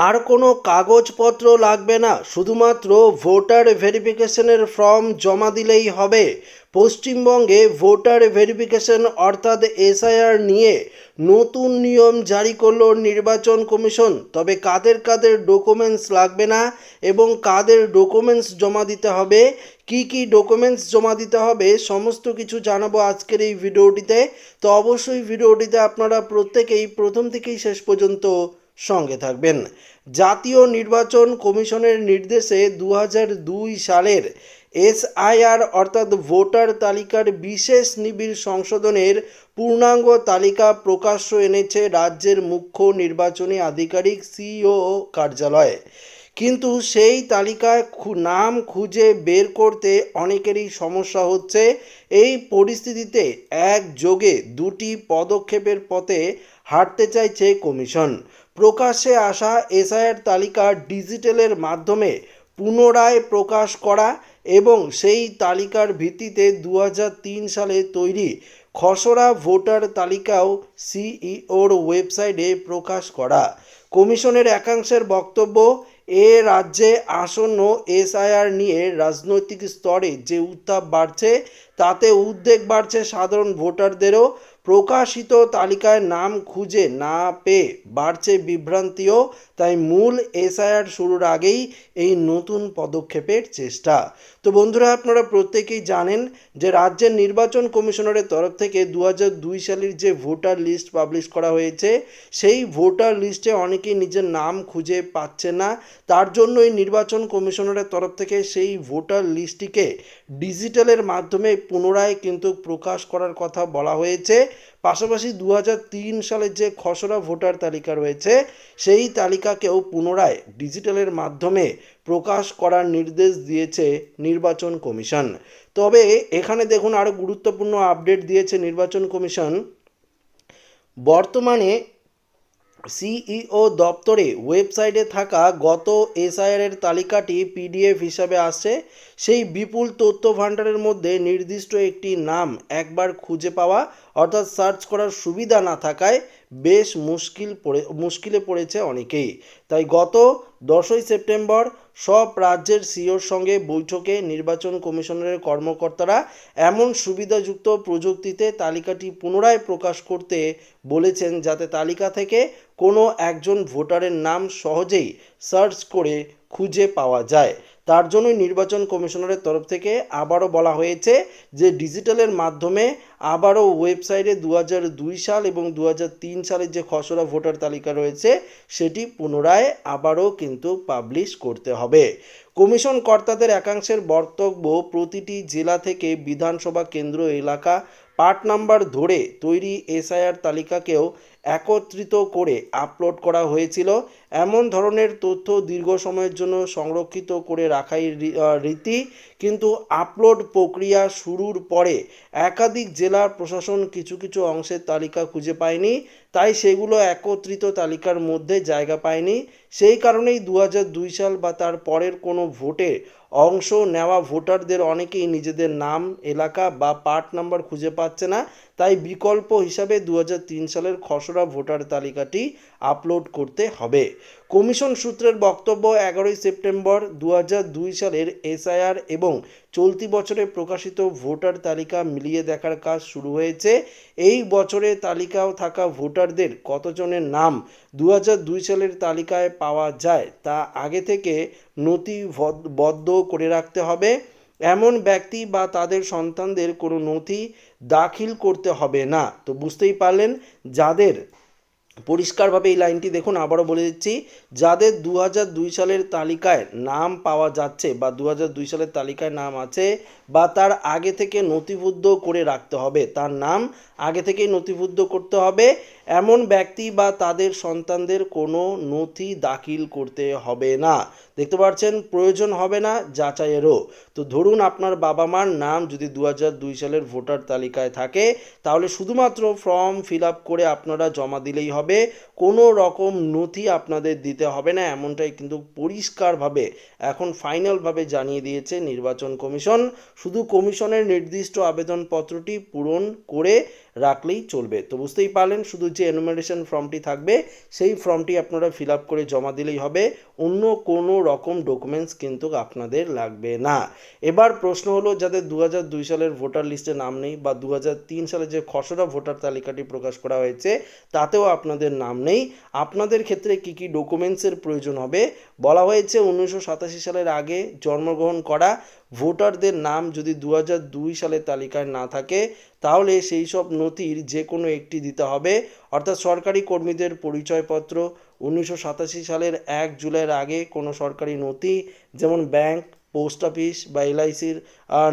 আর কোনো কাগজপত্র লাগবে না, শুধুমাত্র ভোটার ভেরিফিকেশনের ফর্ম জমা দিলেই হবে। পশ্চিমবঙ্গে ভোটার ভেরিফিকেশন অর্থাৎ এসআইআর নিয়ে নতুন নিয়ম জারি করলো নির্বাচন কমিশন। তবে কাদের কাদের ডকুমেন্টস লাগবে না এবং কাদের ডকুমেন্টস জমা দিতে হবে, কি কি ডকুমেন্টস জমা দিতে হবে, সমস্ত কিছু জানাবো আজকের এই ভিডিওটিতে। তো অবশ্যই ভিডিওটিতে আপনারা প্রত্যেকেই প্রথম থেকেই শেষ পর্যন্ত সঙ্গে থাকবেন। জাতীয় নির্বাচন কমিশনের নির্দেশে 2002 সালের এসআইআর অর্থাৎ ভোটার তালিকার বিশেষ নিবিড় সংশোধনের পূর্ণাঙ্গ তালিকা প্রকাশ্য এনেছে রাজ্যের মুখ্য নির্বাচনী আধিকারিক সিইও কার্যালয়। কিন্তু সেই তালিকায় নাম খুঁজে বের করতে অনেকেরই সমস্যা হচ্ছে। এই পরিস্থিতিতে একযোগে দুটি পদক্ষেপের পথে হাঁটতে চাইছে কমিশন। প্রকাশ্যে আসা এসআইআর তালিকা ডিজিটালের মাধ্যমে পুনরায় প্রকাশ করা এবং সেই তালিকার ভিত্তিতে 2003 সালে তৈরি খসড়া ভোটার তালিকাও সিইওর ওয়েবসাইটে প্রকাশ করা। কমিশনের একাংশের বক্তব্য, এ রাজ্যে আসন্ন এসআইআর নিয়ে রাজনৈতিক স্তরে যে উত্তাপ বাড়ছে তাতে উদ্বেগ বাড়ছে সাধারণ ভোটারদেরও। প্রকাশিত তালিকায় নাম খুঁজে না পেয়ে বাড়ছে বিভ্রান্তিও। তাই মূল এসআইআর শুরুর আগেই এই নতুন পদক্ষেপের চেষ্টা। তো বন্ধুরা, আপনারা প্রত্যেকেই জানেন যে রাজ্যের নির্বাচন কমিশনারের তরফ থেকে 2002 সালের যে ভোটার লিস্ট পাবলিশ করা হয়েছে, সেই ভোটার লিস্টে অনেকেই নিজের নাম খুঁজে পাচ্ছে না। তার জন্যই নির্বাচন কমিশনারের তরফ থেকে সেই ভোটার লিস্টটিকে ডিজিটালের মাধ্যমে পুনরায় কিন্তু প্রকাশ করার কথা বলা হয়েছে। পাশাপাশি 2003 সালের যে খসড়া ভোটার তালিকা রয়েছে, সেই তালিকাকেও পুনরায় ডিজিটালের মাধ্যমে প্রকাশ করার নির্দেশ দিয়েছে নির্বাচন কমিশন। তবে এখানে দেখুন আরও গুরুত্বপূর্ণ আপডেট দিয়েছে নির্বাচন কমিশন। বর্তমানে সিইও দপ্তরে ওয়েবসাইটে থাকা গত এসআইআর তালিকাটি পিডিএফ হিসাবে আসছে। সেই বিপুল তথ্য ভাণ্ডারের মধ্যে নির্দিষ্ট একটি নাম একবার খুঁজে পাওয়া অর্থাৎ সার্চ করার সুবিধা না থাকায় বেশ মুশকিলে পড়েছে অনেকেই। তাই গত 10ই সেপ্টেম্বর সব রাজ্যের সিইওর সঙ্গে বৈঠকে নির্বাচন কমিশনের কর্মকর্তারা এমন সুবিধাযুক্ত প্রযুক্তিতে তালিকাটি পুনরায় প্রকাশ করতে বলেছেন যাতে তালিকা থেকে কোনো একজন ভোটারের নাম সহজেই সার্চ করে খুঁজে পাওয়া যায়। তার জন্যই নির্বাচন কমিশনারের তরফ থেকে আবারও বলা হয়েছে যে ডিজিটালের মাধ্যমে আবারও ওয়েবসাইটে 2002 সাল এবং 2003 সালের যে খসড়া ভোটার তালিকা রয়েছে সেটি পুনরায় আবারও কিন্তু পাবলিশ করতে হবে। কমিশন কর্তাদের একাংশের বক্তব্য, প্রতিটি জেলা থেকে বিধানসভা কেন্দ্র এলাকা পার্ট নাম্বার ধরে তৈরি এসআইআর তালিকাকেও একত্রিত করে আপলোড করা হয়েছিল। এমন ধরনের তথ্য দীর্ঘ সময়ের জন্য সংরক্ষিত করে রাখাই রীতি, কিন্তু আপলোড প্রক্রিয়া শুরুর পরে একাধিক জেলার প্রশাসন কিছু কিছু অংশের তালিকা খুঁজে পায়নি, তাই সেগুলো একত্রিত তালিকার মধ্যে জায়গা পায়নি। সেই কারণেই 2002 সাল বা তার পরের কোনো ভোটে অংশ নেওয়া ভোটারদের অনেকেই নিজেদের নাম, এলাকা বা পার্ট নাম্বার খুঁজে পাচ্ছে না। তাই বিকল্প হিসাবে 2003 সালের খসড়া ভোটার তালিকাটি আপলোড করতে হবে। কমিশন সূত্রের বক্তব্য, 11ই সেপ্টেম্বর 2002 সালের এসআইআর এবং চলতি বছরে প্রকাশিত ভোটার তালিকা মিলিয়ে দেখার কাজ শুরু হয়েছে। এই বছরে তালিকাও থাকা ভোটারদের কতজনের নাম 2002 সালের তালিকায় পাওয়া যায় তা আগে থেকে নথিবদ্ধ করে রাখতে হবে। এমন ব্যক্তি বা তাদের সন্তানদের কোনো নথি দাখিল করতে হবে না। তো বুঝতেই পারলেন, যাদের পরিষ্কারভাবে এই লাইনটি দেখুন, আবারও বলে দিচ্ছি, যাদের 2002 সালের তালিকায় নাম পাওয়া যাচ্ছে বা 2002 সালের তালিকায় নাম আছে বা তার আগে থেকে নথিবদ্ধ করে রাখতে হবে, তার নাম আগে থেকেই নথিবদ্ধ করতে হবে, এমন ব্যক্তি বা তাদের সন্তানদের কোনো নথি দাখিল করতে হবে না। দেখতে পাচ্ছেন, প্রয়োজন হবে না যাচাইয়েরও। তো ধরুন আপনার বাবা মার নাম যদি 2002 সালের ভোটার তালিকায় থাকে, তাহলে শুধুমাত্র ফর্ম ফিল আপ করে আপনারা জমা দিলেই হবে, কোনো রকম নথি আপনাদের দিতে হবে না। এমনটাই কিন্তু পরিষ্কারভাবে এখন ফাইনালভাবে জানিয়ে দিয়েছে নির্বাচন কমিশন। শুধু কমিশনের নির্দিষ্ট আবেদনপত্রটি পূরণ করে রাখলেই চলবে। তো বুঝতেই পারলেন, শুধু যে এনুমারেশন ফর্মটি থাকবে সেই ফর্মটি আপনারা ফিল আপ করে জমা দিলেই হবে, অন্য কোনো রকম ডকুমেন্টস কিন্তু আপনাদের লাগবে না। এবার প্রশ্ন হলো, যাদের 2002 সালের ভোটার লিস্টে নাম নেই বা 2003 সালে যে খসড়া ভোটার তালিকাটি প্রকাশ করা হয়েছে তাতেও আপনাদের নাম নেই, আপনাদের ক্ষেত্রে কি কি ডকুমেন্টসের প্রয়োজন হবে বলা হয়েছে। 1987 সালের আগে জন্মগ্রহণ করা ভোটারদের নাম যদি 2002 সালের তালিকায় না থাকে তাহলে সেই সব নথির যে কোনো একটি দিতে হবে, অর্থাৎ সরকারি কর্মীদের পরিচয়পত্র, 1987 সালের 1 জুলাইয়ের আগে কোনো সরকারি নথি যেমন ব্যাংক, পোস্ট অফিস বা এলআইসির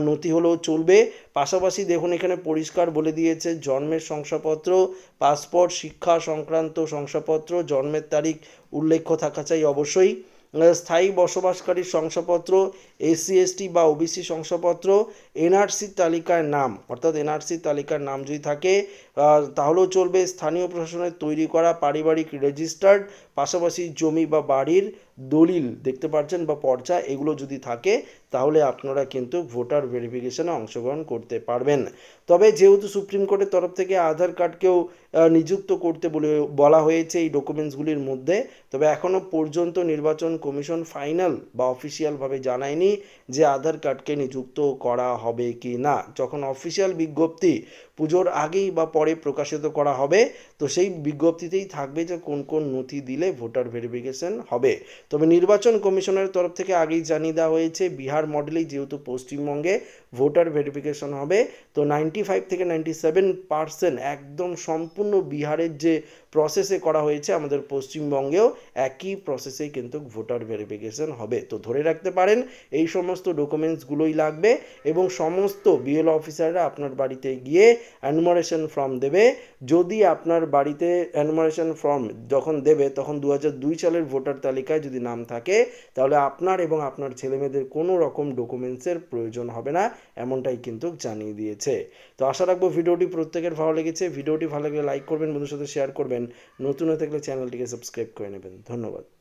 নথি হলেও চলবে। পাশাপাশি দেখুন এখানে পরিষ্কার বলে দিয়েছে জন্মের শংসাপত্র, পাসপোর্ট, শিক্ষা সংক্রান্ত শংসাপত্র, জন্মের তারিখ উল্লেখ্য থাকা চাই অবশ্যই, স্থায়ী বসবাসকারীর শংসাপত্র, এসসি এসটি বা ওবিসি শংসাপত্র, এনআরসির তালিকায় নাম, অর্থাৎ এনআরসির তালিকার নাম যদি থাকে তাহলেও চলবে, স্থানীয় প্রশাসনের তৈরি করা পারিবারিক রেজিস্টার্ড, পাশাপাশি জমি বা বাড়ির দলিল দেখতে পাচ্ছেন বা পর্চা, এগুলো যদি থাকে তাহলে আপনারা কিন্তু ভোটার ভেরিফিকেশনে অংশগ্রহণ করতে পারবেন। তবে যেহেতু সুপ্রিম কোর্টের তরফ থেকে আধার কার্ডকেও নিযুক্ত করতে বলা হয়েছে এই ডকুমেন্টসগুলির মধ্যে, তবে এখনও পর্যন্ত নির্বাচন কমিশন ফাইনাল বা অফিসিয়ালভাবে জানায়নি যে আধার কার্ডকে নিযুক্ত করা হবে কি না। যখন অফিসিয়াল বিজ্ঞপ্তি পুজোর আগেই বা পরে প্রকাশিত করা হবে তো সেই বিজ্ঞপ্তিতেই থাকবে যে কোন কোন নথি দিলে ভোটার ভেরিফিকেশন হবে। তবে নির্বাচন কমিশনের তরফ থেকে আগেই জানিয়ে দেওয়া হয়েছে বিহার মডেলেই যেহেতু পশ্চিমবঙ্গে ভোটার ভেরিফিকেশন হবে, তো 95 থেকে 97% একদম সম্পূর্ণ বিহারের যে প্রসেসে করা হয়েছে আমাদের পশ্চিমবঙ্গেও একই প্রসেসে কিন্তু ভোটার ভেরিফিকেশন হবে। তো ধরে রাখতে পারেন এই সমস্ত ডকুমেন্টসগুলোই লাগবে এবং সমস্ত বিএলও অফিসাররা আপনার বাড়িতে গিয়ে এনুমারেশন ফর্ম দেবে। যদি আপনার বাড়িতে এনুমারেশন ফর্ম যখন দেবে তখন 2002 সালের ভোটার তালিকায় যদি নাম থাকে তাহলে আপনার এবং আপনার ছেলেমেয়েদের কোনো রকম ডকুমেন্টসের প্রয়োজন হবে না, এমনটাই কিন্তু জানিয়ে দিয়েছে। তো আশা রাখবো ভিডিওটি প্রত্যেকের ভালো লেগেছে। ভিডিওটি ভালো লাগলে লাইক করবেন, বন্ধুদের সাথে শেয়ার করবেন, নতুন হয়ে থাকলে চ্যানেলটিকে সাবস্ক্রাইব করে নেবেন। ধন্যবাদ।